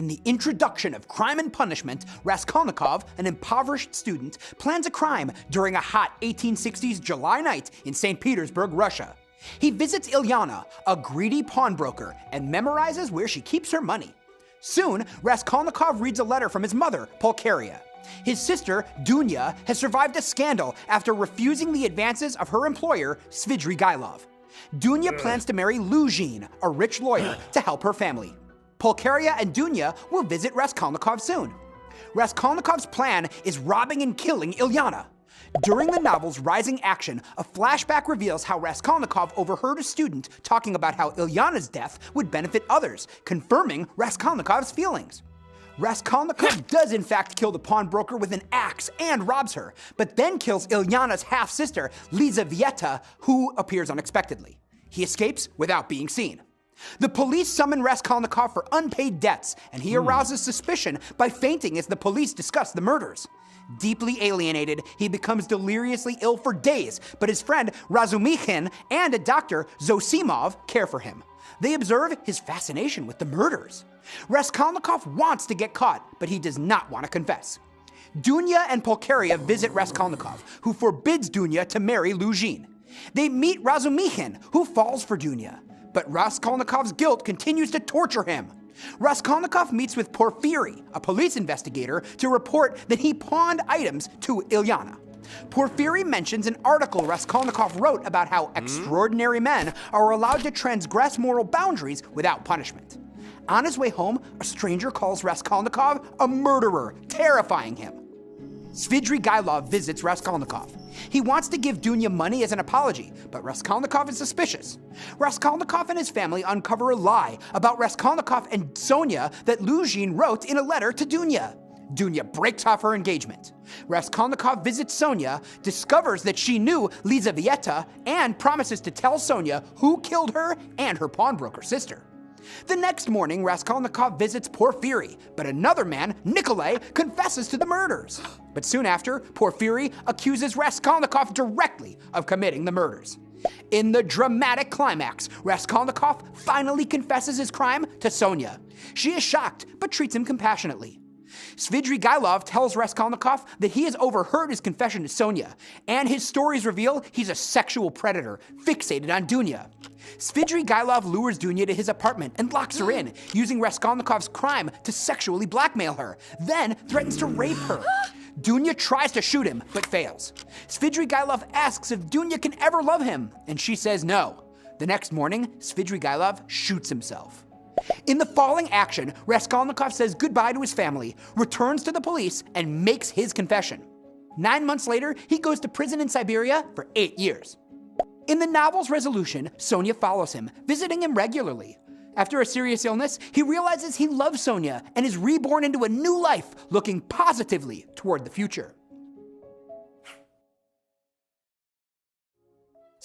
In the introduction of Crime and Punishment, Raskolnikov, an impoverished student, plans a crime during a hot 1860s July night in St. Petersburg, Russia. He visits Ilyana, a greedy pawnbroker, and memorizes where she keeps her money. Soon, Raskolnikov reads a letter from his mother, Pulcheria. His sister, Dunya, has survived a scandal after refusing the advances of her employer, Svidrigailov. Dunya plans to marry Luzhin, a rich lawyer, to help her family. Pulcheria and Dunya will visit Raskolnikov soon. Raskolnikov's plan is robbing and killing Ilyana. During the novel's rising action, a flashback reveals how Raskolnikov overheard a student talking about how Ilyana's death would benefit others, confirming Raskolnikov's feelings. Raskolnikov does in fact kill the pawnbroker with an axe and robs her, but then kills Ilyana's half-sister, Lizaveta, who appears unexpectedly. He escapes without being seen. The police summon Raskolnikov for unpaid debts, and he arouses suspicion by fainting as the police discuss the murders. Deeply alienated, he becomes deliriously ill for days, but his friend Razumikhin and a doctor, Zosimov, care for him. They observe his fascination with the murders. Raskolnikov wants to get caught, but he does not want to confess. Dunya and Pulcheria visit Raskolnikov, who forbids Dunya to marry Luzhin. They meet Razumikhin, who falls for Dunya, but Raskolnikov's guilt continues to torture him. Raskolnikov meets with Porfiry, a police investigator, to report that he pawned items to Ilyana. Porfiry mentions an article Raskolnikov wrote about how extraordinary men are allowed to transgress moral boundaries without punishment. On his way home, a stranger calls Raskolnikov a murderer, terrifying him. Svidrigailov visits Raskolnikov. He wants to give Dunya money as an apology, but Raskolnikov is suspicious. Raskolnikov and his family uncover a lie about Raskolnikov and Sonia that Luzhin wrote in a letter to Dunya. Dunya breaks off her engagement. Raskolnikov visits Sonia, discovers that she knew Lizaveta, and promises to tell Sonia who killed her and her pawnbroker sister. The next morning, Raskolnikov visits Porfiry, but another man, Nikolay, confesses to the murders. But soon after, Porfiry accuses Raskolnikov directly of committing the murders. In the dramatic climax, Raskolnikov finally confesses his crime to Sonia. She is shocked, but treats him compassionately. Svidrigailov tells Raskolnikov that he has overheard his confession to Sonia, and his stories reveal he's a sexual predator, fixated on Dunya. Svidrigailov lures Dunya to his apartment and locks her in, using Raskolnikov's crime to sexually blackmail her, then threatens to rape her. Dunya tries to shoot him, but fails. Svidrigailov asks if Dunya can ever love him, and she says no. The next morning, Svidrigailov shoots himself. In the falling action, Raskolnikov says goodbye to his family, returns to the police, and makes his confession. 9 months later, he goes to prison in Siberia for 8 years. In the novel's resolution, Sonia follows him, visiting him regularly. After a serious illness, he realizes he loves Sonia and is reborn into a new life, looking positively toward the future.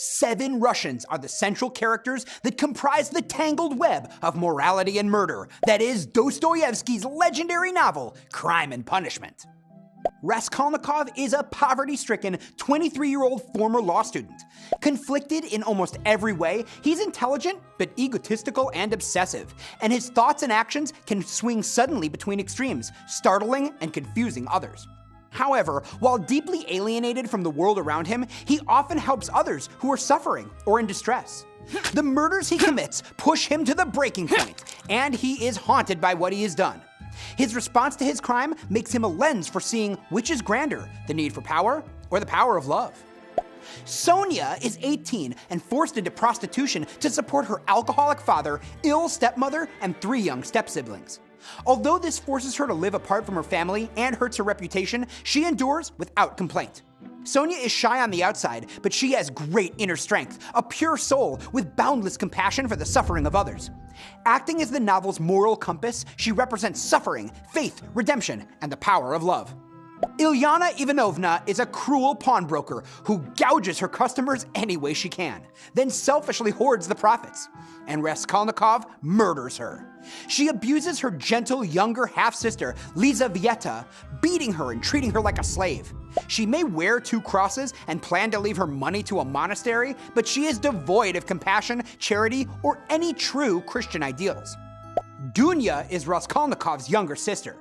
7 Russians are the central characters that comprise the tangled web of morality and murder that is Dostoevsky's legendary novel, Crime and Punishment. Raskolnikov is a poverty-stricken 23-year-old former law student. Conflicted in almost every way, he's intelligent but egotistical and obsessive, and his thoughts and actions can swing suddenly between extremes, startling and confusing others. However, while deeply alienated from the world around him, he often helps others who are suffering or in distress. The murders he commits push him to the breaking point, and he is haunted by what he has done. His response to his crime makes him a lens for seeing which is grander, the need for power or the power of love. Sonia is 18 and forced into prostitution to support her alcoholic father, ill stepmother, and 3 young step-siblings. Although this forces her to live apart from her family and hurts her reputation, she endures without complaint. Sonia is shy on the outside, but she has great inner strength, a pure soul with boundless compassion for the suffering of others. Acting as the novel's moral compass, she represents suffering, faith, redemption, and the power of love. Ilyana Ivanovna is a cruel pawnbroker who gouges her customers any way she can, then selfishly hoards the profits. And Raskolnikov murders her. She abuses her gentle younger half-sister, Lizaveta, beating her and treating her like a slave. She may wear 2 crosses and plan to leave her money to a monastery, but she is devoid of compassion, charity, or any true Christian ideals. Dunya is Raskolnikov's younger sister.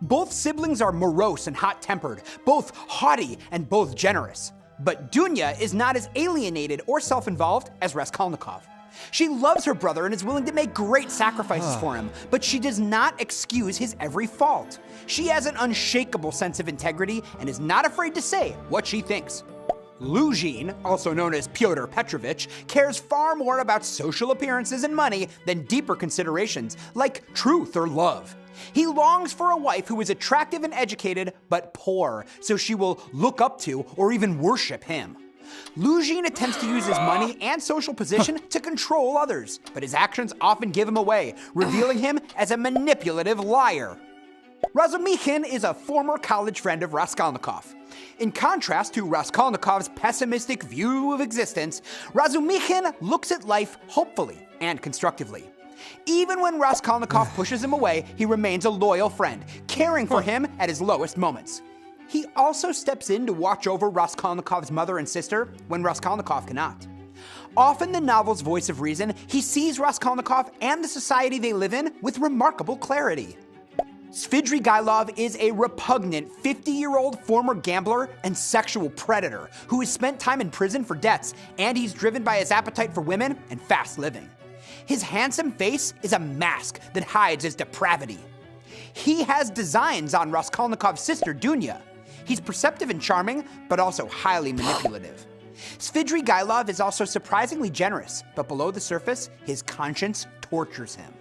Both siblings are morose and hot-tempered, both haughty and both generous. But Dunya is not as alienated or self-involved as Raskolnikov. She loves her brother and is willing to make great sacrifices for him, but she does not excuse his every fault. She has an unshakable sense of integrity and is not afraid to say what she thinks. Luzhin, also known as Pyotr Petrovich, cares far more about social appearances and money than deeper considerations like truth or love. He longs for a wife who is attractive and educated, but poor, so she will look up to or even worship him. Luzhin attempts to use his money and social position to control others, but his actions often give him away, revealing him as a manipulative liar. Razumikhin is a former college friend of Raskolnikov. In contrast to Raskolnikov's pessimistic view of existence, Razumikhin looks at life hopefully and constructively. Even when Raskolnikov pushes him away, he remains a loyal friend, caring for him at his lowest moments. He also steps in to watch over Raskolnikov's mother and sister when Raskolnikov cannot. Often the novel's voice of reason, he sees Raskolnikov and the society they live in with remarkable clarity. Svidrigailov is a repugnant 50-year-old former gambler and sexual predator who has spent time in prison for debts, and he's driven by his appetite for women and fast living. His handsome face is a mask that hides his depravity. He has designs on Raskolnikov's sister, Dunya. He's perceptive and charming, but also highly manipulative. Svidrigailov is also surprisingly generous, but below the surface, his conscience tortures him.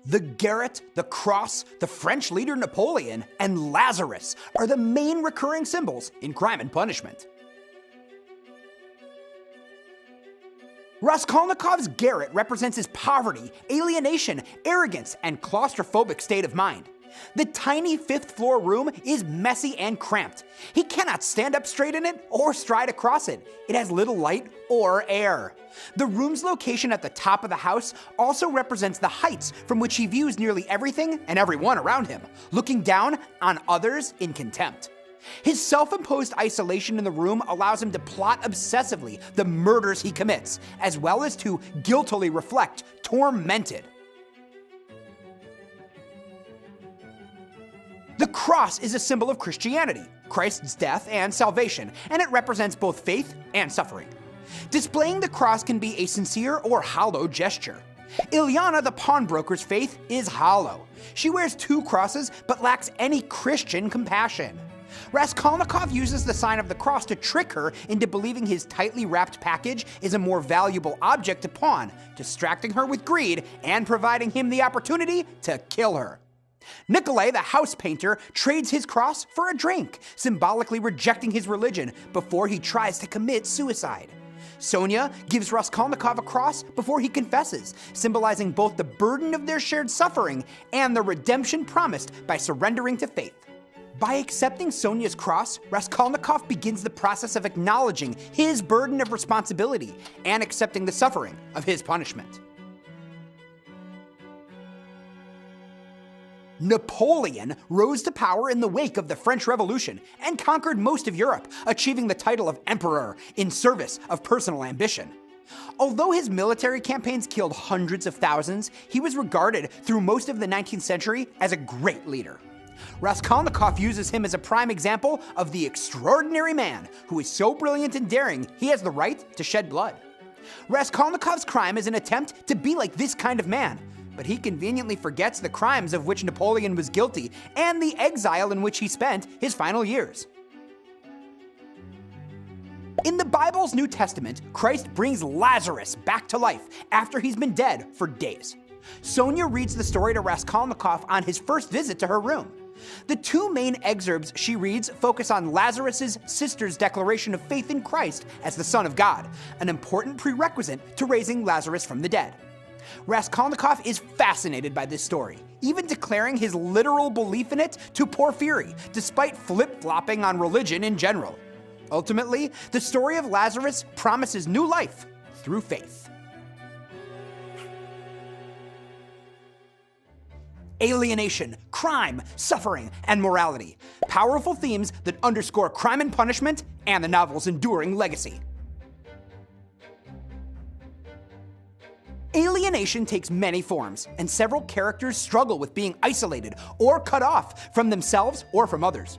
The garrote, the cross, the French leader Napoleon, and Lazarus are the main recurring symbols in Crime and Punishment. Raskolnikov's garrote represents his poverty, alienation, arrogance, and claustrophobic state of mind. The tiny fifth-floor room is messy and cramped. He cannot stand up straight in it or stride across it. It has little light or air. The room's location at the top of the house also represents the heights from which he views nearly everything and everyone around him, looking down on others in contempt. His self-imposed isolation in the room allows him to plot obsessively the murders he commits, as well as to guiltily reflect, tormented. The cross is a symbol of Christianity, Christ's death and salvation, and it represents both faith and suffering. Displaying the cross can be a sincere or hollow gesture. Ilyana the pawnbroker's faith is hollow. She wears 2 crosses but lacks any Christian compassion. Raskolnikov uses the sign of the cross to trick her into believing his tightly wrapped package is a more valuable object to pawn, distracting her with greed and providing him the opportunity to kill her. Nikolay, the house painter, trades his cross for a drink, symbolically rejecting his religion before he tries to commit suicide. Sonia gives Raskolnikov a cross before he confesses, symbolizing both the burden of their shared suffering and the redemption promised by surrendering to faith. By accepting Sonia's cross, Raskolnikov begins the process of acknowledging his burden of responsibility and accepting the suffering of his punishment. Napoleon rose to power in the wake of the French Revolution and conquered most of Europe, achieving the title of emperor in service of personal ambition. Although his military campaigns killed hundreds of thousands, he was regarded through most of the 19th century as a great leader. Raskolnikov uses him as a prime example of the extraordinary man who is so brilliant and daring he has the right to shed blood. Raskolnikov's crime is an attempt to be like this kind of man, but he conveniently forgets the crimes of which Napoleon was guilty and the exile in which he spent his final years. In the Bible's New Testament, Christ brings Lazarus back to life after he's been dead for days. Sonia reads the story to Raskolnikov on his first visit to her room. The 2 main excerpts she reads focus on Lazarus's sister's declaration of faith in Christ as the Son of God, an important prerequisite to raising Lazarus from the dead. Raskolnikov is fascinated by this story, even declaring his literal belief in it to Porphyry, despite flip-flopping on religion in general. Ultimately, the story of Lazarus promises new life through faith. Alienation, crime, suffering, and morality. Powerful themes that underscore Crime and Punishment and the novel's enduring legacy. Alienation takes many forms, and several characters struggle with being isolated or cut off from themselves or from others.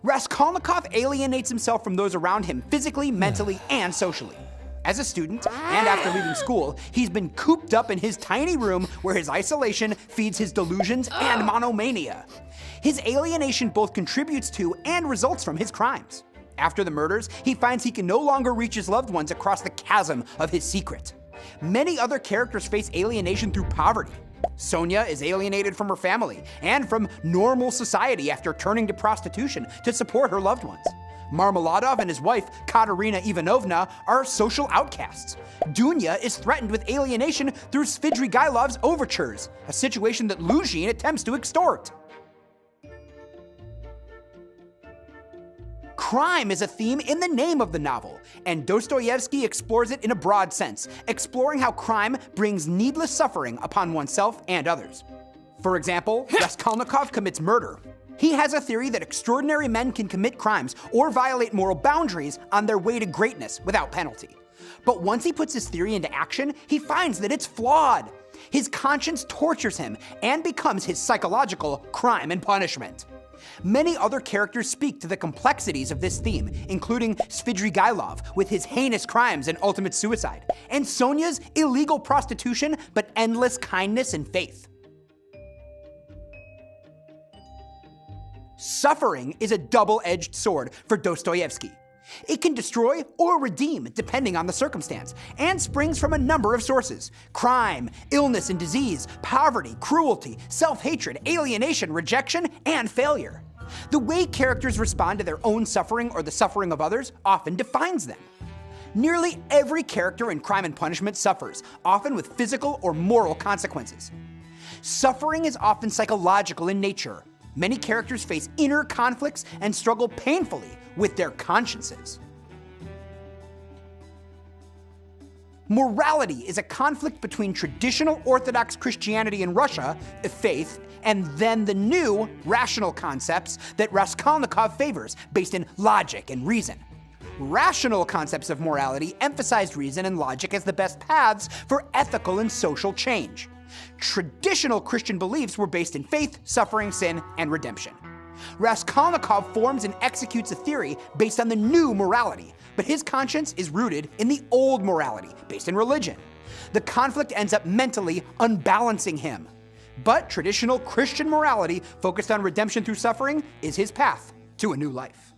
Raskolnikov alienates himself from those around him physically, mentally, and socially. As a student, and after leaving school, he's been cooped up in his tiny room where his isolation feeds his delusions and monomania. His alienation both contributes to and results from his crimes. After the murders, he finds he can no longer reach his loved ones across the chasm of his secret. Many other characters face alienation through poverty. Sonia is alienated from her family and from normal society after turning to prostitution to support her loved ones. Marmeladov and his wife, Katerina Ivanovna, are social outcasts. Dunya is threatened with alienation through Svidrigailov's overtures, a situation that Luzhin attempts to extort. Crime is a theme in the name of the novel, and Dostoevsky explores it in a broad sense, exploring how crime brings needless suffering upon oneself and others. For example, Raskolnikov commits murder. He has a theory that extraordinary men can commit crimes or violate moral boundaries on their way to greatness without penalty. But once he puts his theory into action, he finds that it's flawed. His conscience tortures him and becomes his psychological crime and punishment. Many other characters speak to the complexities of this theme, including Svidrigailov with his heinous crimes and ultimate suicide, and Sonia's illegal prostitution but endless kindness and faith. Suffering is a double-edged sword for Dostoevsky. It can destroy or redeem depending on the circumstance, and springs from a number of sources: crime, illness and disease, poverty, cruelty, self-hatred, alienation, rejection, and failure. The way characters respond to their own suffering or the suffering of others often defines them. Nearly every character in Crime and Punishment suffers, often with physical or moral consequences. Suffering is often psychological in nature. Many characters face inner conflicts and struggle painfully with their consciences. Morality is a conflict between traditional Orthodox Christianity in Russia, faith, and then the new, rational concepts that Raskolnikov favors, based in logic and reason. Rational concepts of morality emphasized reason and logic as the best paths for ethical and social change. Traditional Christian beliefs were based in faith, suffering, sin, and redemption. Raskolnikov forms and executes a theory based on the new morality, but his conscience is rooted in the old morality, based in religion. The conflict ends up mentally unbalancing him. But traditional Christian morality, focused on redemption through suffering, is his path to a new life.